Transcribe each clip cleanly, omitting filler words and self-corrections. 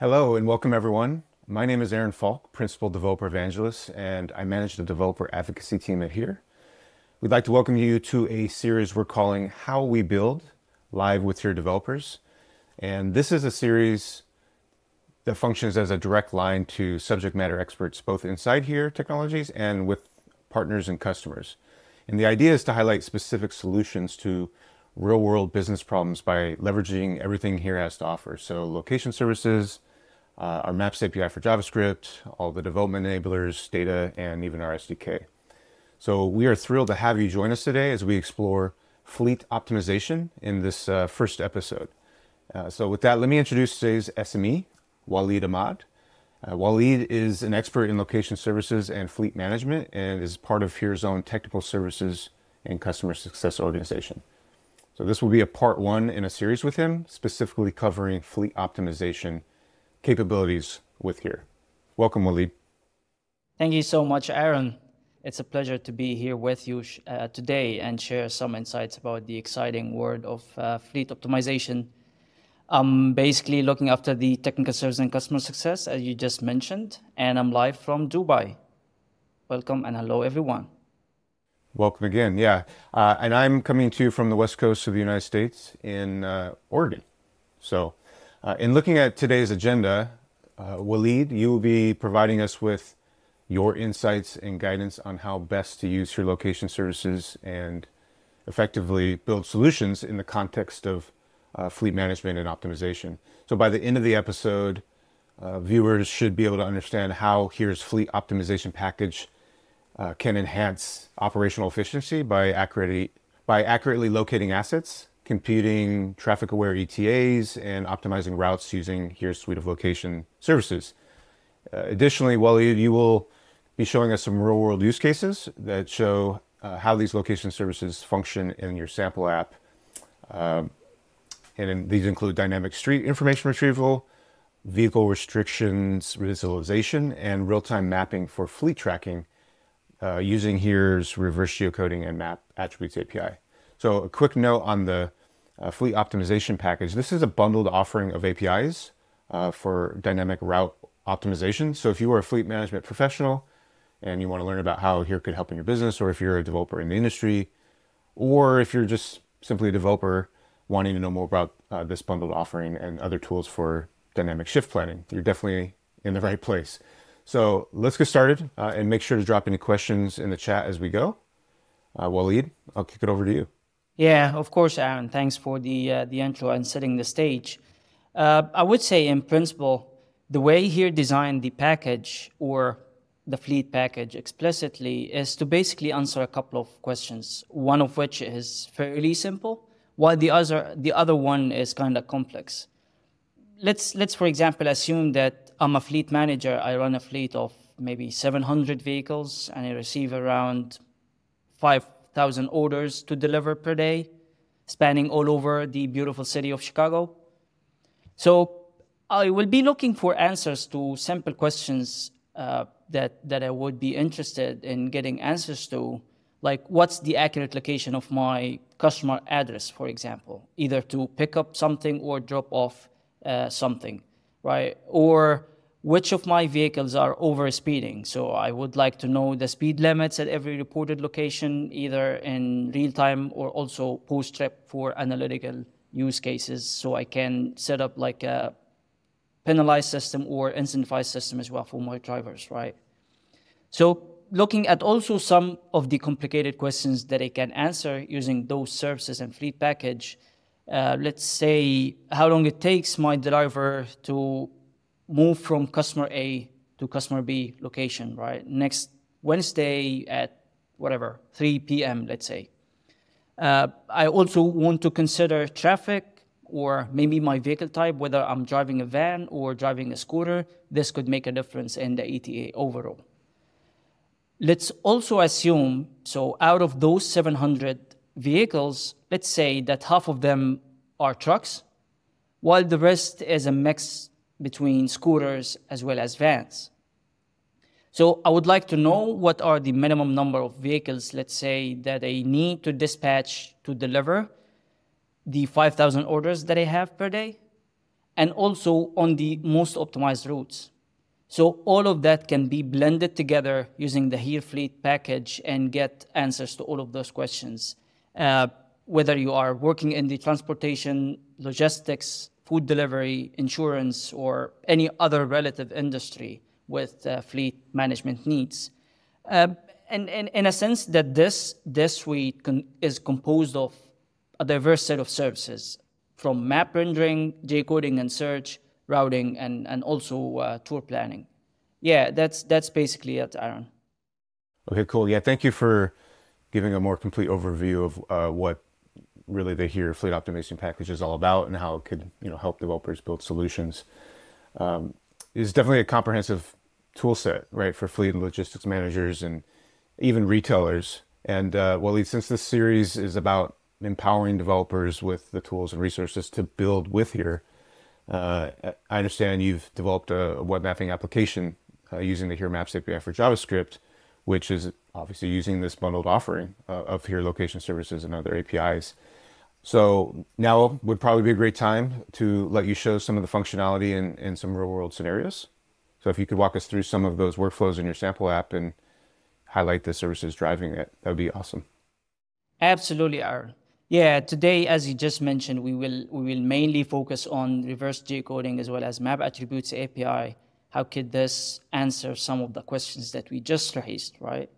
Hello and welcome everyone. My name is Aaron Falk, Principal Developer Evangelist, and I manage the developer advocacy team at here. We'd like to welcome you to a series we're calling How We Build, live with your developers. And this is a series that functions as a direct line to subject matter experts, both inside here technologies and with partners and customers. And the idea is to highlight specific solutions to real world business problems by leveraging everything here has to offer. So location services, our Maps API for JavaScript, all the development enablers, data, and even our SDK. So we are thrilled to have you join us today as we explore fleet optimization in this first episode. So with that, let me introduce today's SME, Walied Ahmad. Walied is an expert in location services and fleet management and is part of Here's own technical services and customer success organization. So this will be a part one in a series with him, specifically covering fleet optimization capabilities with Here. Welcome, Walied. Thank you so much, Aaron. It's a pleasure to be here with you today and share some insights about the exciting world of fleet optimization. I'm basically looking after the technical service and customer success, as you just mentioned, and I'm live from Dubai. Welcome and hello, everyone. Welcome again. Yeah, and I'm coming to you from the West Coast of the United States in Oregon. So in looking at today's agenda, Walied, you will be providing us with your insights and guidance on how best to use your location services and effectively build solutions in the context of fleet management and optimization. So by the end of the episode, viewers should be able to understand how Here's fleet optimization package can enhance operational efficiency by accurately locating assets, computing traffic-aware ETAs, and optimizing routes using Here's suite of location services. Additionally, Walied, you will be showing us some real-world use cases that show how these location services function in your sample app. And these include dynamic street information retrieval, vehicle restrictions visualization, and real-time mapping for fleet tracking using Here's reverse geocoding and map attributes API. So a quick note on the fleet optimization package. This is a bundled offering of APIs for dynamic route optimization. So if you are a fleet management professional and you want to learn about how Here could help in your business, or if you're a developer in the industry, or if you're just simply a developer wanting to know more about this bundled offering and other tools for dynamic shift planning, you're definitely in the right place. So let's get started and make sure to drop any questions in the chat as we go. Walied, I'll kick it over to you. Yeah, of course, Aaron. Thanks for the intro and setting the stage. I would say, in principle, the way Here designed the package or the fleet package explicitly is to basically answer a couple of questions, one of which is fairly simple, while the other one is kind of complex. Let's for example assume that I'm a fleet manager. I run a fleet of maybe 700 vehicles and I receive around 5,000 orders to deliver per day, spanning all over the beautiful city of Chicago. So I will be looking for answers to simple questions that I would be interested in getting answers to, like what's the accurate location of my customer address, for example, either to pick up something or drop off something, right? Or which of my vehicles are over speeding. So I would like to know the speed limits at every reported location, either in real time or also post-trip for analytical use cases. So I can set up like a penalized system or incentivized system as well for my drivers, right? So looking at also some of the complicated questions that I can answer using those services and fleet package, let's say how long it takes my driver to move from customer A to customer B location, right? Next Wednesday at whatever, 3 p.m., let's say. I also want to consider traffic or maybe my vehicle type, whether I'm driving a van or driving a scooter. This could make a difference in the ETA overall. Let's also assume, so out of those 700 vehicles, let's say that half of them are trucks, while the rest is a mix between scooters as well as vans. So I would like to know what are the minimum number of vehicles, let's say, that I need to dispatch to deliver the 5,000 orders that I have per day. and also on the most optimized routes. So all of that can be blended together using the Here Fleet package and get answers to all of those questions. Whether you are working in the transportation, logistics, food delivery, insurance, or any other relative industry with fleet management needs. And in a sense that this suite is composed of a diverse set of services, from map rendering, J-coding and search, routing, and also tour planning. Yeah, that's basically it, Aaron. Okay, cool. Yeah, thank you for giving a more complete overview of what really the Here Fleet Optimization package is all about and how it could, help developers build solutions. It's definitely a comprehensive tool set, right, for fleet and logistics managers and even retailers. And Waleed, since this series is about empowering developers with the tools and resources to build with Here, I understand you've developed a web mapping application using the Here Maps API for JavaScript, which is obviously using this bundled offering of Here location services and other APIs. So now would probably be a great time to let you show some of the functionality in some real world scenarios. So if you could walk us through some of those workflows in your sample app and highlight the services driving it, that would be awesome. Absolutely, Aaron. Yeah, today, as you just mentioned, we will mainly focus on reverse J-coding as well as map attributes API. How could this answer some of the questions that we just raised, right?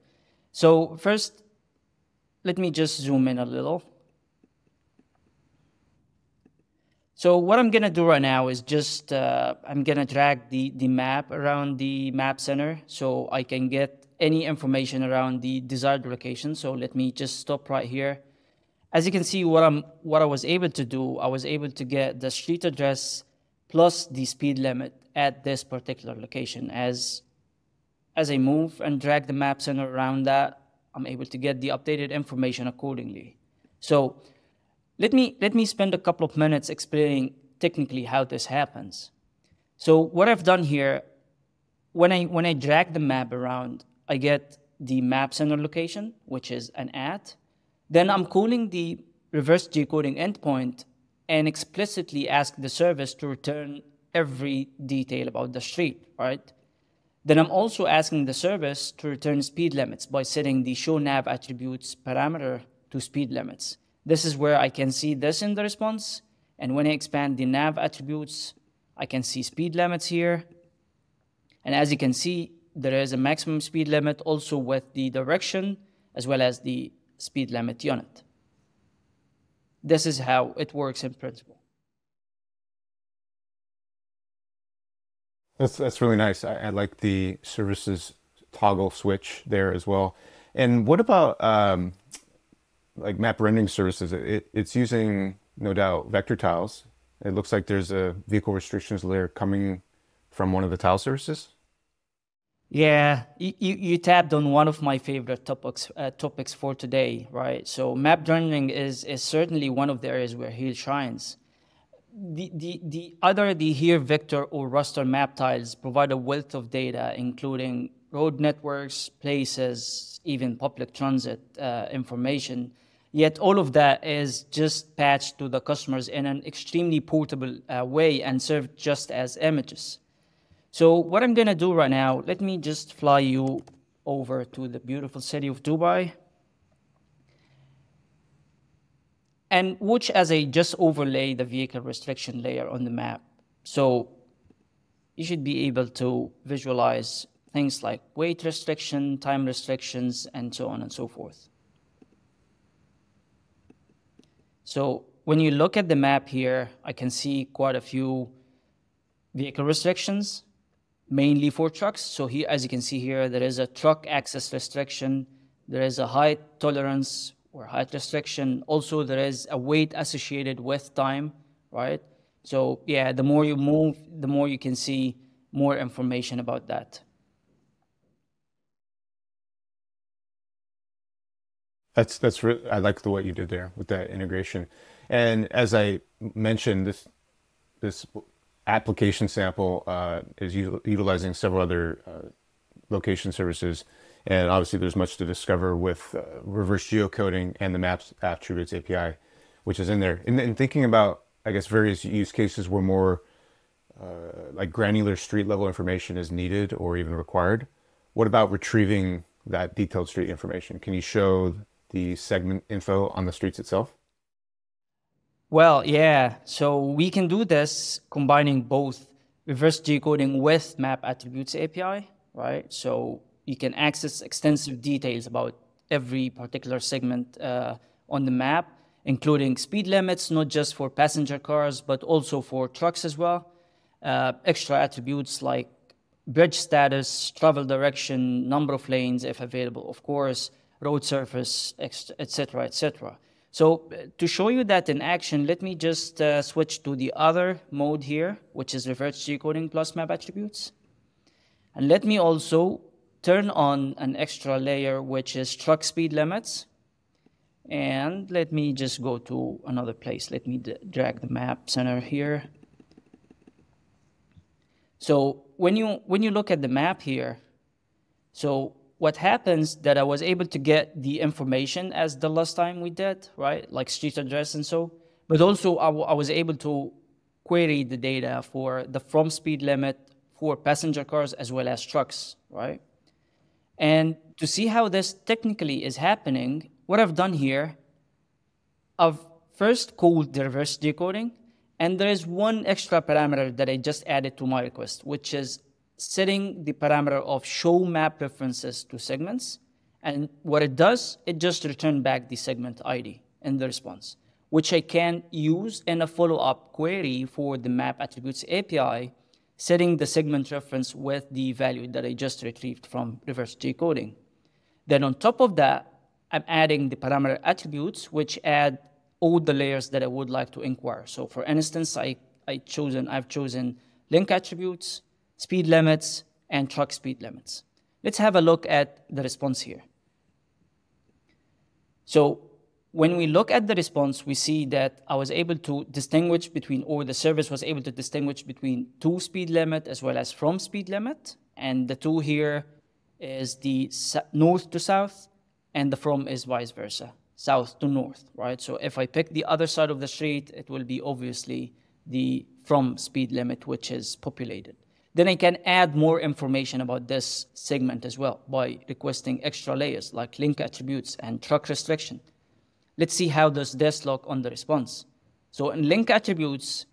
So first, let me just zoom in a little. So what I'm gonna do right now is just, I'm gonna drag the map around the map center so I can get any information around the desired location. So let me just stop right here. As you can see, what I was able to do, I was able to get the street address plus the speed limit at this particular location. As I move and drag the map center around that, I'm able to get the updated information accordingly. So let me spend a couple of minutes explaining technically how this happens. So what I've done here, when I drag the map around, I get the map center location, which is an @ Then I'm calling the reverse J-coding endpoint and explicitly ask the service to return every detail about the street, right? Then I'm also asking the service to return speed limits by setting the show nav attributes parameter to speed limits. This is where I can see this in the response. And when I expand the nav attributes, I can see speed limits here. And as you can see, there is a maximum speed limit also with the direction as well as the speed limit unit. This is how it works in principle. That's really nice. I like the services toggle switch there as well. And what about like map rendering services? It's using, no doubt, vector tiles. It looks like there's a vehicle restrictions layer coming from one of the tile services. Yeah, you tapped on one of my favorite topics for today, right? So map rendering is certainly one of the areas where Here shines. The Here vector or raster map tiles provide a wealth of data, including road networks, places, even public transit information. Yet all of that is just patched to the customers in an extremely portable way and served just as images. So what I'm gonna do right now, let me just fly you over to the beautiful city of Dubai. And watch as I just overlay the vehicle restriction layer on the map. So you should be able to visualize things like weight restriction, time restrictions, and so on and so forth. So when you look at the map here, I can see quite a few vehicle restrictions, mainly for trucks. So here, as you can see here, there is a truck access restriction. There is a height tolerance or height restriction. Also, there is a weight associated with time, right? So yeah, the more you move, the more you can see more information about that. I like the what you did there with that integration. And as I mentioned, this application sample is utilizing several other location services. And obviously there's much to discover with reverse geocoding and the maps attributes API, which is in there. And thinking about, I guess, various use cases where more like granular street level information is needed or even required. What about retrieving that detailed street information? Can you show the segment info on the streets itself? Well, yeah. So we can do this combining both reverse geocoding with map attributes API, right? So you can access extensive details about every particular segment on the map, including speed limits, not just for passenger cars, but also for trucks as well. Extra attributes like bridge status, travel direction, number of lanes if available, of course, road surface, etc., etc. So to show you that in action, let me just switch to the other mode here, which is reverse geocoding plus map attributes. And let me also turn on an extra layer, which is truck speed limits. And let me just go to another place. Let me drag the map center here. So when you look at the map here, so what happens that I was able to get the information as the last time we did, right? Like street address and so, but also I was able to query the data for the from speed limit for passenger cars as well as trucks, right? And to see how this technically is happening, what I've done here, I've first called the reverse decoding, and there is one extra parameter that I just added to my request, which is setting the parameter of show map references to segments. And what it does, it just returns back the segment ID in the response, which I can use in a follow-up query for the map attributes API, setting the segment reference with the value that I just retrieved from reverse decoding. Then on top of that, I'm adding the parameter attributes, which add all the layers that I would like to inquire. So for instance, I've chosen link attributes, speed limits, and truck speed limits. Let's have a look at the response here. So when we look at the response, we see that I was able to distinguish between, or the service was able to distinguish between to speed limit as well as from speed limit. And the to here is the north to south, and the from is vice versa, south to north, right? So if I pick the other side of the street, it will be obviously the from speed limit, which is populated. Then I can add more information about this segment as well by requesting extra layers like link attributes and truck restriction. Let's see how does this look on the response. So in link attributes,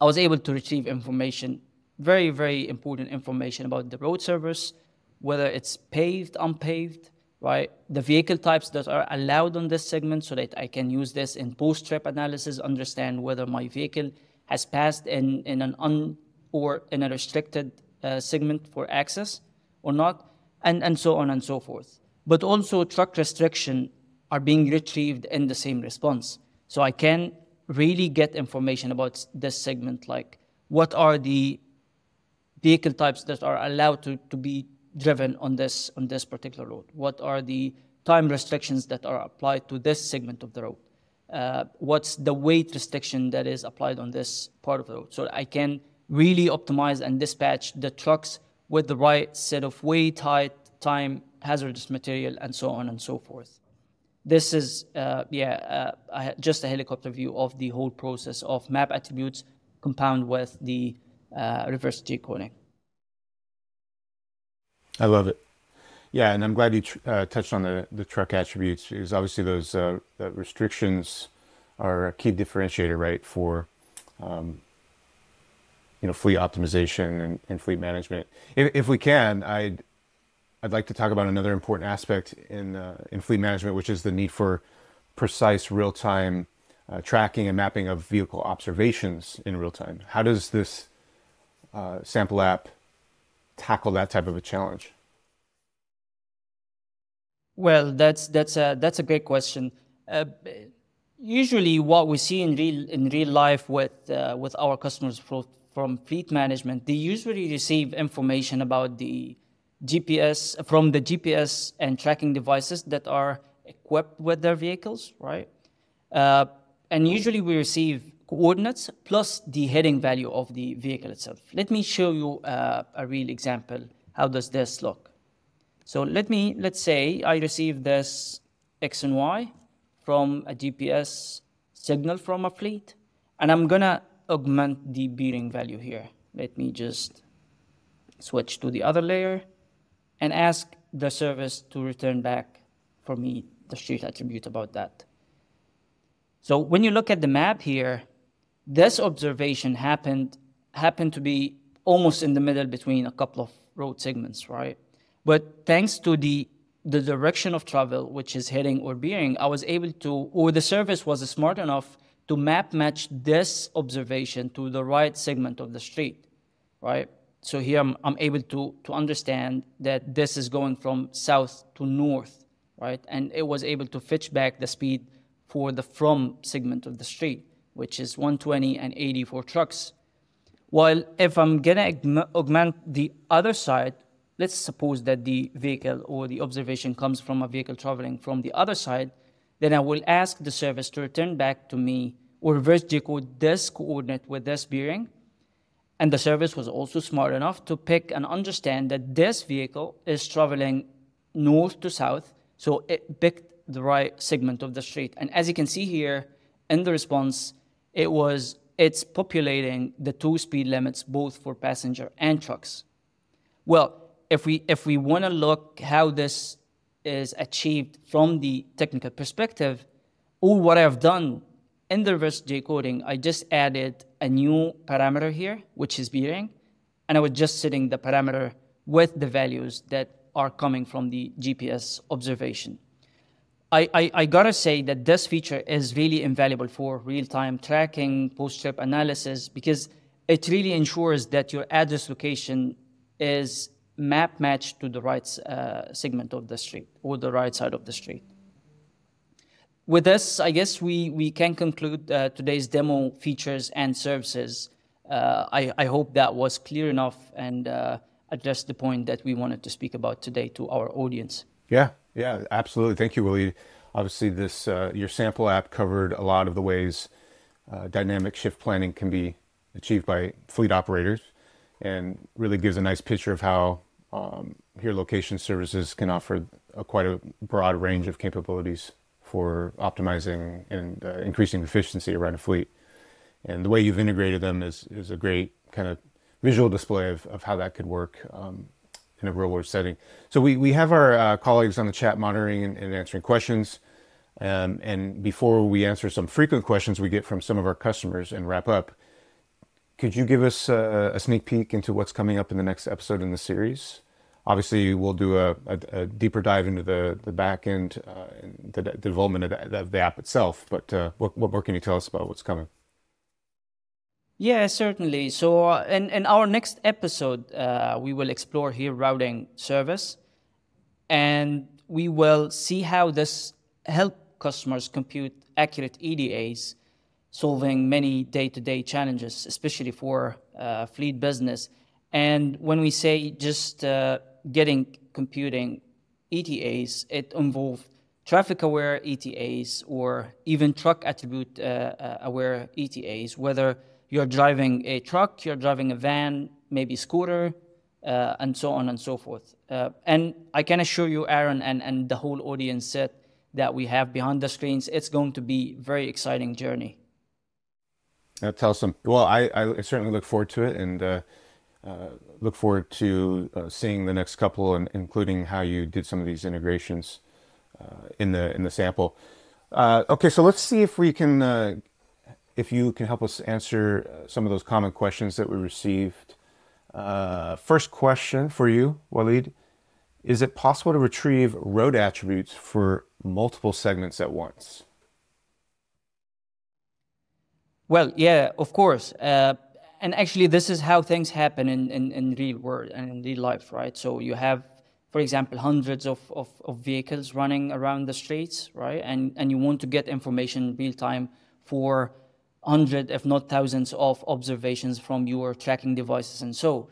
I was able to retrieve information, very, very important information about the road service, whether it's paved, unpaved, right? The vehicle types that are allowed on this segment so that I can use this in post-trip analysis, understand whether my vehicle has passed in a restricted segment for access or not, and so on and so forth. But also truck restriction are being retrieved in the same response. So I can really get information about this segment, like what are the vehicle types that are allowed to be driven on this particular road? What are the time restrictions that are applied to this segment of the road? What's the weight restriction that is applied on this part of the road? So I can really optimize and dispatch the trucks with the right set of weight, height, time, hazardous material, and so on and so forth. This is, just a helicopter view of the whole process of map attributes compound with the reverse decoding. I love it. Yeah, and I'm glad you touched on the truck attributes, because obviously those the restrictions are a key differentiator, right, for fleet optimization and fleet management. If we can, I'd like to talk about another important aspect in fleet management, which is the need for precise real-time tracking and mapping of vehicle observations in real time. How does this sample app tackle that type of a challenge? Well, that's a great question. Usually, what we see in real life with our customers from fleet management, they usually receive information about the GPS from the GPS and tracking devices that are equipped with their vehicles, right? And usually we receive coordinates plus the heading value of the vehicle itself. Let me show you a real example. How does this look? So let's say I receive this X and Y from a GPS signal from a fleet, and I'm gonna augment the bearing value here. Let me just switch to the other layer and ask the service to return back for me the street attribute about that. So when you look at the map here, this observation happened to be almost in the middle between a couple of road segments, right? But thanks to the direction of travel, which is heading or bearing, I was able to, or the service was smart enough to map match this observation to the right segment of the street, right? So here I'm able to understand that this is going from south to north, right? And it was able to fetch back the speed for the from segment of the street, which is 120 and 80 for trucks. While if I'm gonna augment the other side, let's suppose that the vehicle or the observation comes from a vehicle traveling from the other side, then I will ask the service to return back to me or reverse decode this coordinate with this bearing. And the service was also smart enough to pick and understand that this vehicle is traveling north to south, so it picked the right segment of the street. And as you can see here in the response, it's populating the two speed limits both for passenger and trucks. Well, if we want to look how this is achieved from the technical perspective, all what I've done in the reverse decoding, I just added a new parameter here, which is bearing, and I was just setting the parameter with the values that are coming from the GPS observation. I gotta say that this feature is really invaluable for real-time tracking, post-trip analysis, because it really ensures that your address location is map matched to the right segment of the street or the right side of the street. With this, I guess we can conclude today's demo features and services. I hope that was clear enough and addressed the point that we wanted to speak about today to our audience. Yeah, absolutely. Thank you, Waleed. Obviously, this your sample app covered a lot of the ways dynamic shift planning can be achieved by fleet operators, and really gives a nice picture of how here location services can offer quite a broad range of capabilities for optimizing and increasing efficiency around a fleet. And the way you've integrated them is a great kind of visual display of how that could work in a real world setting. So we have our colleagues on the chat monitoring and answering questions. And before we answer some frequent questions we get from some of our customers and wrap up, could you give us a sneak peek into what's coming up in the next episode in the series? Obviously, we'll do a deeper dive into the back end, and the development of the app itself. But what more can you tell us about what's coming? Yeah, certainly. So in our next episode, we will explore here routing service, and we will see how this help customers compute accurate EDAs, solving many day-to-day challenges, especially for fleet business. And when we say just computing ETAs, it involves traffic-aware ETAs or even truck attribute-aware ETAs, whether you're driving a truck, you're driving a van, maybe scooter, and so on and so forth. And I can assure you, Aaron, and the whole audience set that we have behind the screens, it's going to be a very exciting journey. That's awesome. Well, I certainly look forward to it, and look forward to seeing the next couple, and including how you did some of these integrations in the sample. Okay, so let's see if we can, if you can help us answer some of those common questions that we received. First question for you, Waleed. Is it possible to retrieve road attributes for multiple segments at once? Well, yeah, of course. And actually, this is how things happen in real world and in real life, right? So you have, for example, hundreds of vehicles running around the streets, right? And you want to get information real time for hundreds, if not thousands, of observations from your tracking devices. And so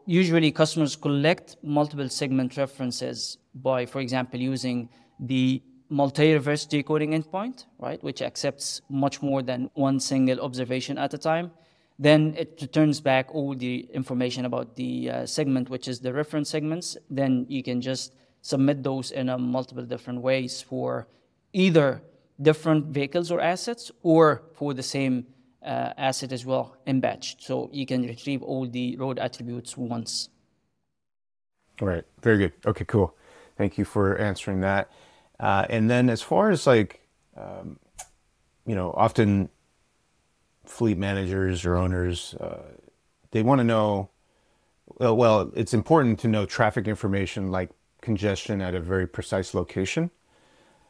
usually customers collect multiple segment references by, for example, using the multi-reverse decoding endpoint, right, which accepts much more than one single observation at a time. Then it returns back all the information about the segment, which is the reference segments. Then you can just submit those in a multiple different ways for either different vehicles or assets, or for the same asset as well in batch. So you can retrieve all the road attributes once. All right. Very good. Okay, cool. Thank you for answering that. And then as far as like, often fleet managers or owners, they want to know, well, it's important to know traffic information like congestion at a very precise location.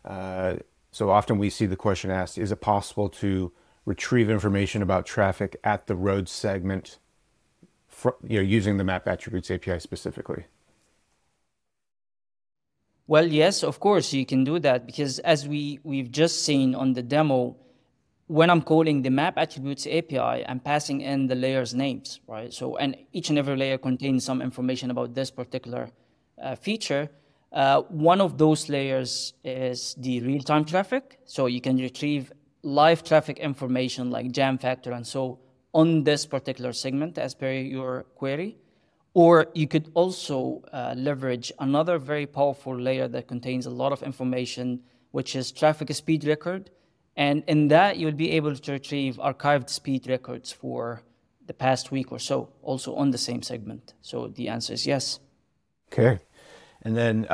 So often we see the question asked, is it possible to retrieve information about traffic at the road segment using the Map Attributes API specifically? Well, yes, of course you can do that, because as we've just seen on the demo, when I'm calling the Map Attributes API, I'm passing in the layers names, right? So, and each and every layer contains some information about this particular feature. One of those layers is the real-time traffic. So you can retrieve live traffic information like jam factor and so on this particular segment as per your query. Or you could also leverage another very powerful layer that contains a lot of information, which is traffic speed record. And in that, you'll be able to retrieve archived speed records for the past week or so, also on the same segment. So the answer is yes. Okay. And then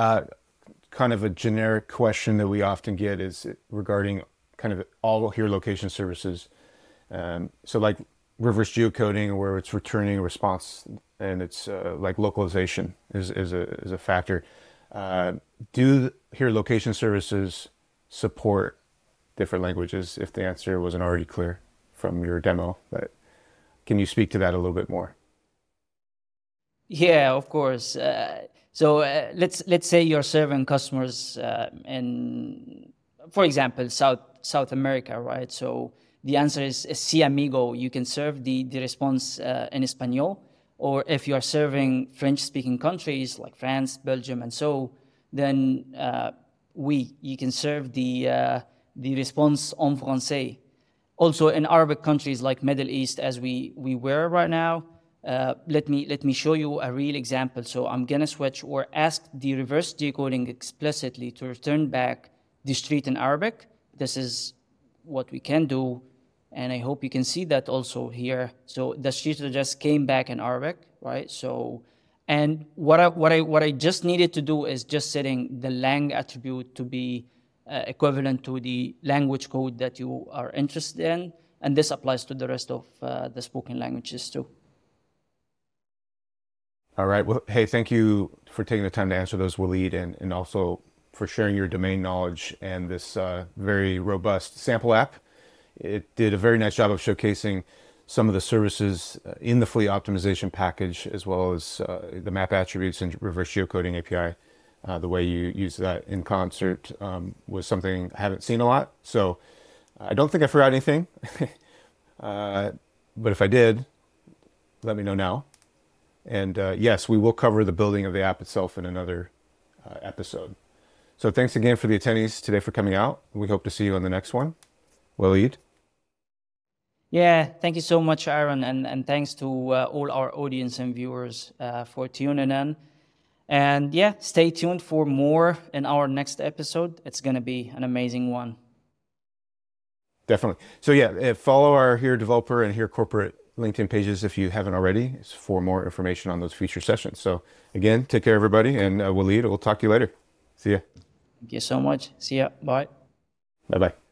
kind of a generic question that we often get is regarding kind of all here location services. So like reverse geocoding, where it's returning a response and it's like localization is a factor. Do here location services support different languages? If the answer wasn't already clear from your demo, but can you speak to that a little bit more? Yeah, of course. So let's say you're serving customers in, for example, South America, right? So the answer is sí, amigo. You can serve the response in Espanol. Or if you are serving French-speaking countries like France, Belgium, and so, then you can serve the response en français. Also in Arabic countries like Middle East, as we were right now, let me show you a real example. So I'm gonna switch or ask the reverse decoding explicitly to return back the street in Arabic. This is what we can do, and I hope you can see that also here. So the street just came back in Arabic, right? So, and what I just needed to do is just setting the lang attribute to be equivalent to the language code that you are interested in, and this applies to the rest of the spoken languages too. All right. Well, hey, thank you for taking the time to answer those, Waleed, and also for sharing your domain knowledge and this very robust sample app. It did a very nice job of showcasing some of the services in the fleet optimization package, as well as the map attributes and reverse geocoding API. The way you use that in concert was something I haven't seen a lot. So I don't think I forgot anything. But if I did, let me know now. And yes, we will cover the building of the app itself in another episode. So thanks again for the attendees today for coming out. We hope to see you on the next one. Waleed? Yeah, thank you so much, Aaron, and thanks to all our audience and viewers for tuning in. And yeah, stay tuned for more in our next episode. It's going to be an amazing one. Definitely. So yeah, follow our Here Developer and Here Corporate LinkedIn pages if you haven't already for more information on those future sessions. So again, take care, everybody. And Waleed, we'll talk to you later. See ya. Thank you so much. See ya. Bye. Bye-bye.